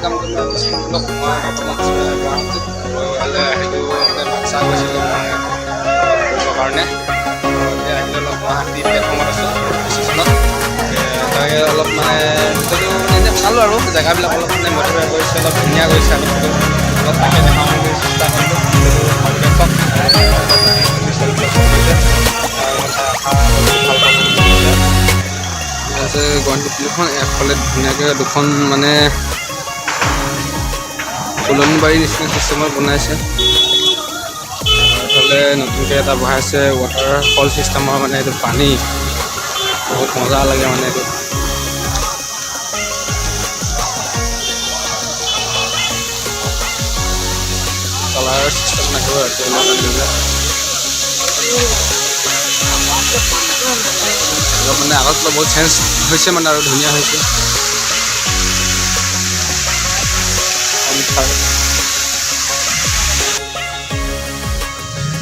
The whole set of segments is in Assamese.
কাম কৰিব লগ বাচ্চা গৈছিলোঁ কৰিবৰ কাৰণে এতিয়া আহিলে অলপ গুৱাহাটী প্লেটফৰ্মত আছোঁ ষ্টেচনত তাকে অলপ মানে ভিডিঅ'টো নিজে বনালোঁ আৰু জেগাবিলাক অলপ মানে মডিফাই কৰিছে অলপ ধুনীয়া কৰিছে আৰু অলপ তাকে দেখাবলৈ চেষ্টা কৰিলোঁ ভালকৈ চাওক আছে গুৱাহাটী ফিল্ডখন এফালে ধুনীয়াকৈ দুখন মানে ফুলনিবাৰী নিচিনা চিষ্টেমত বনাইছে এইফালে নতুনকৈ এটা বহাইছে ৱাটাৰফল চিষ্টেমৰ মানে এইটো পানী বহুত মজা লাগে মানে এইটো কালাৰ চিষ্টেম নাহিব অলপ মানে আগতকৈ বহুত চেঞ্জ হৈছে মানে আৰু ধুনীয়া হৈছে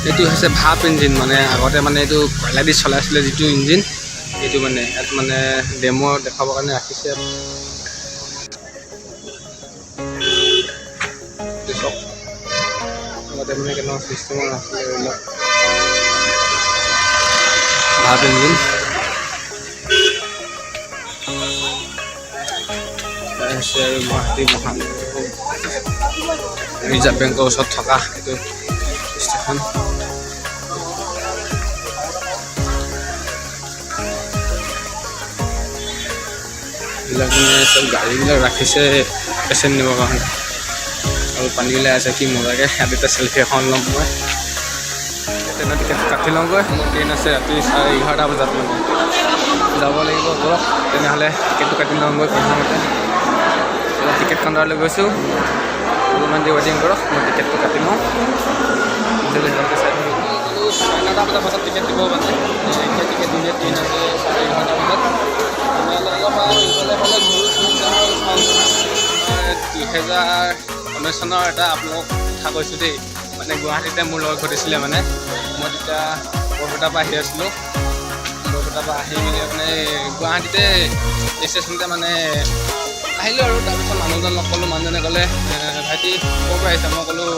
এইটো হৈছে ভাপ ইঞ্জিন মানে আগতে মানে এইটো কয়লা দি চলাইছিলে যিটো ইঞ্জিন এইটো মানে ইয়াত মানে ডেমো দেখাবৰ কাৰণে ৰাখিছে আগতে মানে কেনেকুৱা চিষ্টেমৰ আছিলে এইবিলাক ভাপ ইঞ্জিন হৈছে আৰু গুৱাহাটী ৰিজাৰ্ভ বেংকৰ ওচৰত থকা এইটো ষ্টেচন এইবিলাক মানে চব গাড়ীবিলাক ৰাখিছে পেচেণ্ট নিবৰ কাৰণে আৰু পানী ওলাই আছে কি মজাকৈ ইয়াতে চেল্ফি এখন ল'ম মই ট্ৰেইনৰ টিকেট কাটি লওঁগৈ মোৰ ট্ৰেইন আছে ৰাতি 11:30 বজাত মানে যাব লাগিব বলক তেনেহ'লে টিকেটটো কাটি লওঁগৈ প্ৰথমতে টিকেট কাউণ্টাৰলৈ গৈছোঁ অলপমান দেৰি ৱেটিং কৰক মই টিকেটটো কাটি লওঁ 9:30 বজাত টিকেট দিব মানে এতিয়া টিকেট দিলে ট্ৰেইন আছে 11:30 বজাত অলপমান ইফালে 2019 চনৰ এটা আপোনালোকক কথা কৈছোঁ দেই মানে গুৱাহাটীতে মোৰ লগত ঘটিছিলে মানে মই তেতিয়া বৰপেটাৰ পৰা আহি আছিলোঁ বৰপেটাৰ পৰা আহি মেলি মানে গুৱাহাটীতে ষ্টেচনতে মানে আহিলোঁ আৰু তাৰপিছত মানুহজন লগ ক'লোঁ মানুহজনে ক'লে ভাইটি ক'ৰ পৰা আহিছে মই ক'লোঁ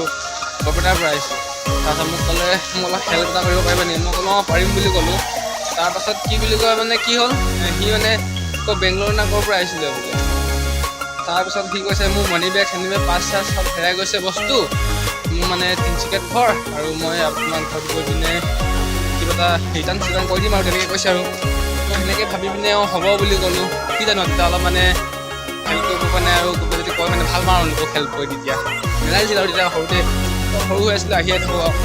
বৰপেটাৰ পৰা আহিছোঁ তাৰপিছত মোক ক'লে মোক অলপ হেল্প এটা কৰিব পাৰিবা নেকি মই ক'লোঁ অঁ পাৰিম বুলি ক'লোঁ তাৰপাছত কি বুলি কয় মানে কি হ'ল সি মানে আকৌ বেংগলোৰ না ক'ৰ পৰা আহিছিলে বোলে তাৰপিছত সি কৈছে মোৰ মানি বেগ চেনি বেগ পাছ চাছ চব হেৰাই গৈছে বস্তু মোৰ মানে তিনিচুকীয়াত ঘৰ আৰু মই আপোনাৰ ঘৰত গৈ পিনে কিবা এটা ৰিটাৰ্ণ চিটাৰ্ণ কৰি দিম আৰু তেনেকৈ কৈছে আৰু মই সেনেকৈ ভাবি পিনে হ'ব বুলি ক'লোঁ কি জানো তেতিয়া অলপ মানে হেল্প কৰিব মানে আৰু যদি কয় মানে ভাল পাওঁ লোকক হেল্প কৰি তেতিয়া মিলাইছিল আৰু তেতিয়া সৰুতে সৰু হৈ আছিলোঁ আহিয়ে থাকোঁ আৰু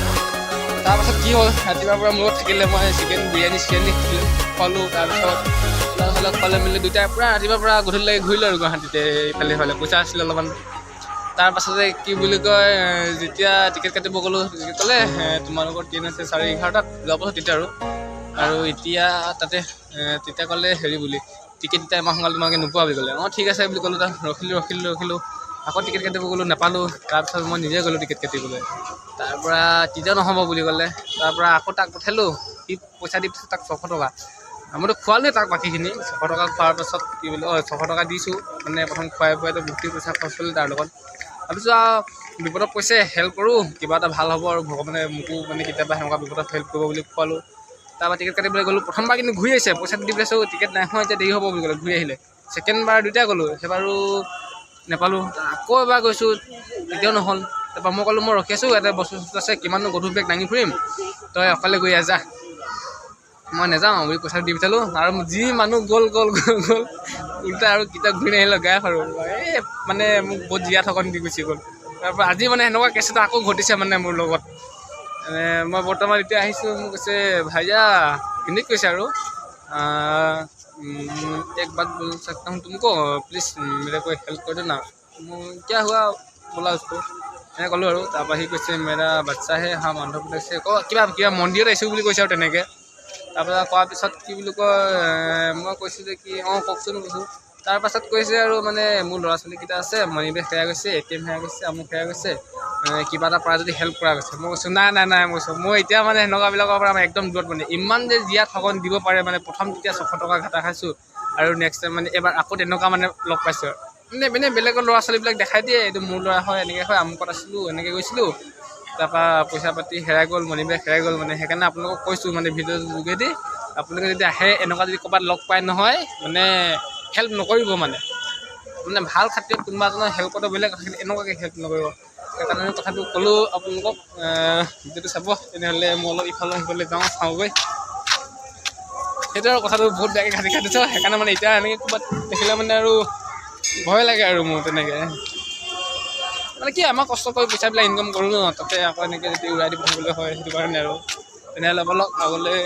তাৰপাছত কি হ'ল ৰাতিপুৱাৰ পৰা মোৰ লগত থাকিলে মই চিকেন বিৰিয়ানী খোৱালোঁ তাৰপিছত খোৱালে মেলি দুটাই পূৰা ৰাতিপুৱাৰ পৰা গধূলিলৈকে ঘূৰিলোঁ আৰু গুৱাহাটীতে ইফালে সিফালে পইচা আছিলে অলপমান তাৰপাছতে কি বুলি কয় যেতিয়া টিকেট কাটিব গ'লোঁ তেতিয়া ক'লে তোমালোকৰ ট্ৰেইন আছে 11:30 যোৱা পাছত তেতিয়া আৰু এতিয়া তাতে তেতিয়া ক'লে হেৰি বুলি টিকেট এতিয়া এমাহ সোনকালে তোমালোকে নোপোৱা বুলি ক'লে অঁ ঠিক আছে বুলি ক'লোঁ তাত ৰখিলোঁ আকৌ টিকেট কাটিব গ'লোঁ নাপালোঁ তাৰপিছত মই নিজে গ'লোঁ টিকেট কাটিবলৈ তাৰপৰা তেতিয়া নহ'ব বুলি ক'লে তাৰপৰা আকৌ তাক পঠালোঁ সি পইচা দি পিছত তাক 600 টকা মইতো খোৱালোৱে তাক বাকীখিনি 600 টকা খোৱাৰ পাছত কি বুলি 600 টকা দিছোঁ মানে প্ৰথম খুৱাই বহুতখিনি পইচা খৰচ কৰিলোঁ তাৰ লগত ভাবিছোঁ আৰু বিপদত পইচা হেল্প কৰোঁ কিবা এটা ভাল হ'ব আৰু ভগৱানে মোকো মানে কেতিয়াবা সেনেকুৱা বিপদত হেল্প কৰিব বুলি খোৱালোঁ তাৰপৰা টিকেট কাটিবলৈ গ'লোঁ প্ৰথমবাৰ কিন্তু ঘূৰি আহিছে পইচাটো দি পেলাইছোঁ টিকেট নাই হোৱা এতিয়া দেৰি হ'ব বুলি ক'লে ঘূৰি আহিলে ছেকেণ্ডবাৰ দুটাই গ'লোঁ সেইবাৰো নাপালোঁ আকৌ এবাৰ গৈছোঁ তেতিয়াও নহ'ল তাৰপৰা মই ক'লোঁ মই ৰখি আছোঁ ইয়াতে বস্তু আছে কিমাননো গধুৰ বেগ দাঙি ফুৰিম তই অকলে গৈ আহ যা মই নাযাওঁ বুলি পইচাটো দি পঠালোঁ আৰু যি মানুহ গ'ল উল্টা আৰু কিতাপ ঘূৰি আহিলে গাই আৰু এই মানে মোক বহুত জীয়া ঠগন দি গুচি গ'ল তাৰপৰা আজি মানে সেনেকুৱা কেছ এটা আকৌ ঘটিছে মানে মোৰ লগত মই বৰ্তমান এতিয়া আহিছোঁ মোক কৈছে ভাইয়া হিন্দীত কৈছে আৰু एक बात बोल सकता हूँ तुमको प्लीज़ मेरे को हेल्प कर दो ना क्या हुआ बोला उसको এনে ক'লোঁ আৰু তাৰপৰা সি কৈছে মেৰা বাচ্চা হে হাম অন্ধ্ৰপ্ৰদেশ কিবা মন্দিৰত আহিছোঁ বুলি কৈছে আৰু তেনেকৈ তাৰপৰা কোৱাৰ পিছত কি বুলি কয় মই কৈছোঁ যে কি অঁ কওকচোন কৈছোঁ তাৰপাছত কৈছে আৰু মানে মোৰ ল'ৰা ছোৱালীকেইটা আছে মানি বেগ হেৰাই গৈছে ATM হেৰাই গৈছে আমুক হেৰাই গৈছে কিবা এটা পৰা যদি হেল্প কৰা গৈছে মই কৈছোঁ নাই মই কৈছোঁ মই এতিয়া মানে সেনেকুৱাবিলাকৰ পৰা একদম দূৰত মানে ইমান যে জীয়া ঠগন দিব পাৰে মানে প্ৰথম তেতিয়া 600 টকা ঘাটা খাইছোঁ আৰু নেক্সট টাইম মানে এবাৰ আকৌ তেনেকুৱা মানে লগ পাইছোঁ মানে বেলেগৰ ল'ৰা ছোৱালীবিলাক দেখাই দিয়ে এইটো মোৰ ল'ৰা হয় এনেকৈ হয় আমুকত আছিলোঁ এনেকৈ গৈছিলোঁ তাৰপৰা পইচা পাতি হেৰাই গ'ল মানি বেগ হেৰাই গ'ল মানে সেইকাৰণে আপোনালোকক কৈছোঁ মানে ভিডিঅ'ৰ যোগেদি আপোনালোকে যদি আহে এনেকুৱা যদি ক'ৰবাত লগ পায় নহয় মানে হেল্প নকৰিব মানে ভাল খাতিৰত কোনোবা এজনৰ হেল্প কৰাটো বেলেগ এনেকুৱাকৈ হেল্প নকৰিব সেইকাৰণে কথাটো ক'লোঁ আপোনালোকক ভিডিঅ'টো চাব তেনেহ'লে মই অলপ ইফালে সিফালে যাওঁ চাওঁগৈ সেইটো আৰু কথাটো বহুত বেয়াকৈ খাটি দিছোঁ সেইকাৰণে মানে এতিয়া এনেকৈ ক'ৰবাত দেখিলে মানে আৰু ভয় লাগে আৰু মোৰ তেনেকৈ মানে কি আমাৰ কষ্ট কৰি পইচাবিলাক ইনকাম কৰোঁ ন তাতে আকৌ এনেকৈ যদি উৰাই দি পঠিয়াবলৈ হয় সেইটো কাৰণে আৰু তেনেহ'লে ব'লক আগলৈ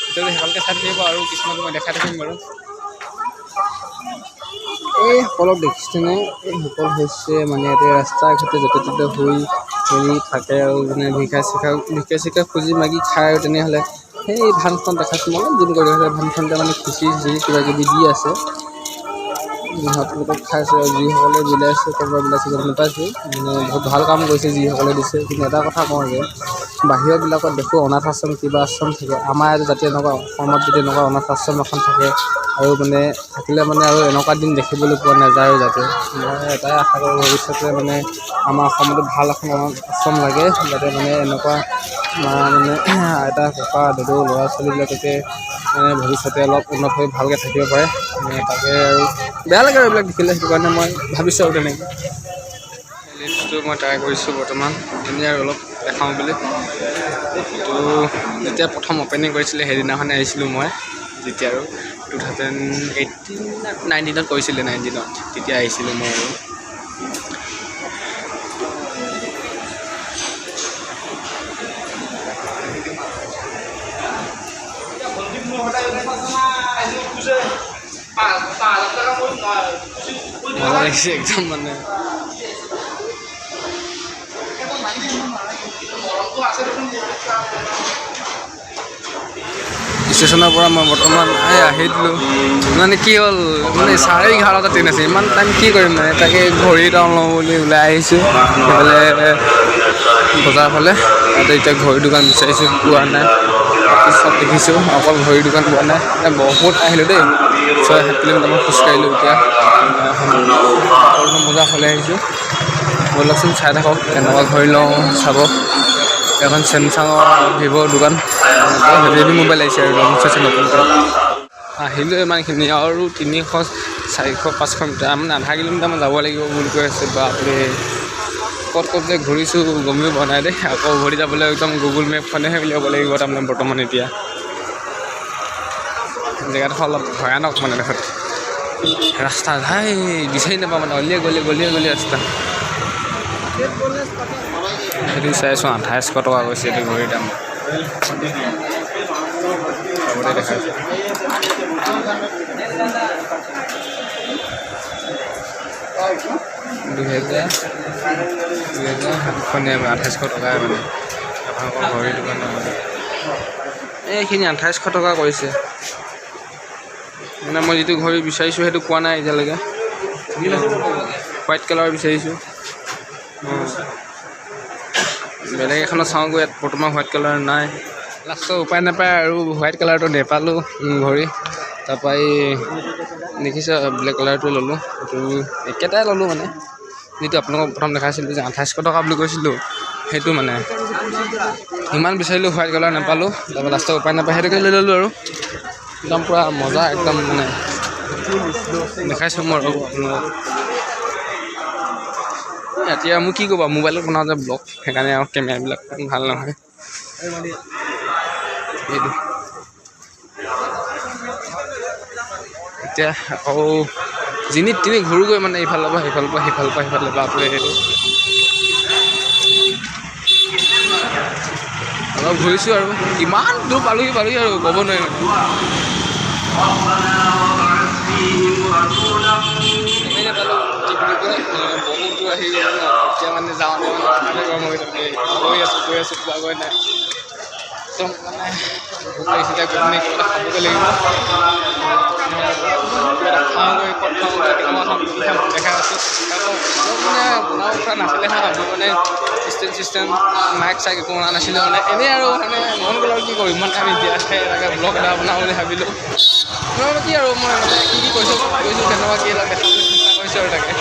ভিডিঅ'টো সেইফালকৈ চাই থাকিব আৰু কিছুমান মই দেখাই থাকিম বাৰু এই সকলক দেখিছেনে এই সকল হৈছে মানে ইয়াতে ৰাস্তা ঘাটে য'তে ত'তে শুই মেলি থাকে আৰু মানে ভিক্ষা চিক্ষা খুজি মাগি খায় আৰু তেনেহ'লে সেই ধানখন দেখাইছোঁ মই যোন কৰি আছে ধানখনতে মানে খিচিৰি কিবা কিবি দি আছে সিহঁতলোকক খাইছে আৰু যিসকলে বিলাইছে ক'ৰবাত বিলাইছে গম নাপাইছোঁ মানে বহুত ভাল কাম কৰিছে যিসকলে দিছে কিন্তু এটা কথা কওঁ যে বাহিৰবিলাকত দেখোঁ অনাথ আশ্ৰম কিবা আশ্ৰম থাকে আমাৰ ইয়াত যাতে এনেকুৱা অসমত যদি এনেকুৱা অনাথ আশ্ৰম এখন থাকে আৰু মানে থাকিলে মানে আৰু এনেকুৱা দিন দেখিবলৈ পোৱা নাযায় আৰু যাতে মই এটাই আশা কৰোঁ ভৱিষ্যতে মানে আমাৰ অসমতো ভাল এখন অনাথ আশ্ৰম লাগে যাতে মানে এনেকুৱা মানে আইতা ককা দাদু ল'ৰা ছোৱালীবিলাককে মানে ভৱিষ্যতে অলপ উন্নত হৈ ভালকৈ থাকিব পাৰে তাকে আৰু বেয়া লাগে আৰু এইবিলাক দেখিলে সেইটো কাৰণে মই ভাবিছোঁ আৰু তেনেকৈ লিষ্টটো মই ট্ৰাই কৰিছোঁ বৰ্তমান এনেই আৰু অলপ দেখাওঁ বুলি তো যেতিয়া প্ৰথম অ'পেনিং কৰিছিলে সেইদিনাখনে আহিছিলোঁ মই যেতিয়া আৰু 2019 কৰিছিলে 19 তেতিয়া আহিছিলোঁ মই আৰু মজা লাগিছে একদম মানে ষ্টেচনৰ পৰা মই বৰ্তমান আহি দিলোঁ মানে কি হ'ল মানে 11:30 ট্ৰেইন আছে ইমান টাইম কি কৰিম মানে তাকে ঘড়ী এটা লওঁ বুলি ওলাই আহিছোঁ সেইফালে বজাৰ ফালে তাতে এতিয়া ঘড়ীৰ দোকান বিচাৰিছোঁ পোৱা নাই চব দেখিছোঁ অকল ঘড়ীৰ দোকান পোৱা নাই বহুত আহিলোঁ দেই 6-7 কিলোমিটাৰমান খোজকাঢ়িলোঁ এতিয়া বজাৰ ফালে আহিছোঁ ব'লকচোন চাই থাকক কেনেকুৱা ঘড়ী লওঁ চাব এখন চেমচাঙৰ ভিভ'ৰ দোকান ৰেডমি মোবাইল আহিছে আৰু নতুনকৈ আহিলোঁ ইমানখিনি আৰু 300-400-500 মিটাৰ মানে আধা কিলোমিটাৰমান যাব লাগিব বুলি কৈ আছে বাপৰে ক'ত যে ঘূৰিছোঁ গমেই পোৱা নাই দেই আকৌ ঘূৰি যাবলৈ একদম গুগল মেপখনেহে উলিয়াব লাগিব তাৰমানে বৰ্তমান এতিয়া জেগাডোখৰ অলপ ভয়ানক মানে দেখোন ৰাস্তা ঘাই বিচাৰি নাপাওঁ মানে গলিয়ে ৰাস্তা সেইটো চাইছোঁ 2800 টকা কৈছে এইটো ঘড়ীৰ দাম দেখাইছে 2800 টকাই মানে আপোনালোকৰ ঘড়ীৰ দোকান এইখিনি 2800 টকা কৰিছে মানে মই যিটো ঘড়ী বিচাৰিছোঁ সেইটো পোৱা নাই এতিয়ালৈকে হোৱাইট কালাৰ বিচাৰিছোঁ বেলেগ এখনত চাওঁগৈ ইয়াত বৰ্তমান হোৱাইট কালাৰ নাই লাষ্টত উপায় নাপায় আৰু হোৱাইট কালাৰটো নেপালোঁ ঘড়ী তাৰপৰা এই দেখিছোঁ ব্লেক কালাৰটো ল'লোঁ সেইটো একেটাই ল'লোঁ মানে যিটো আপোনালোকক প্ৰথম দেখাইছিলোঁ যে 2800 টকা বুলি কৈছিলোঁ সেইটো মানে ইমান বিচাৰিলোঁ হোৱাইট কালাৰ নাপালোঁ তাৰপৰা লাষ্টত উপায় নাপায় সেইটোকে লৈ ল'লোঁ আৰু একদম পূৰা মজা একদম মানে দেখাইছোঁ মই আৰু এতিয়া মোক কি ক'বা মোবাইলত বনাওঁ যে ব্লগ সেইকাৰণে আৰু কেমেৰাবিলাক ভাল নহয় এইটো এতিয়া আকৌ যিনিত তিনি ঘূৰোগৈ মানে ইফালৰ পৰা সিফালে বাপৰে সেইটো অলপ ঘূৰিছোঁ আৰু কিমান দূৰ পালোহি আৰু ক'ব নোৱাৰি বহুত দূৰ আহি গ'ল ন এতিয়া মানে যাওঁতে মানে গৰম হৈ গৈ আছোঁ পোৱাগৈ নাই একদম মানে ভোক লাগিছে এতিয়া গৈ পিনে কিবা খাবগৈ লাগিব খাওঁগৈ ক'ত খাওঁ দেখা আছোঁ মানে বনাব পৰা নাছিলে হা মই মানে চিষ্টেম মাইক চাইক একো অনা নাছিলে মানে এনেই আৰু মানে মন গ'ল আৰু কি কৰোঁ ইমান টাইম এতিয়া এনেকৈ ব্লগ এটা বনাওঁ বুলি ভাবিলোঁ মই কি আৰু মই মানে কি কৈছোঁ কেনেকুৱা কি দেখাবলৈ চেষ্টা কৰিছোঁ আৰু তাকে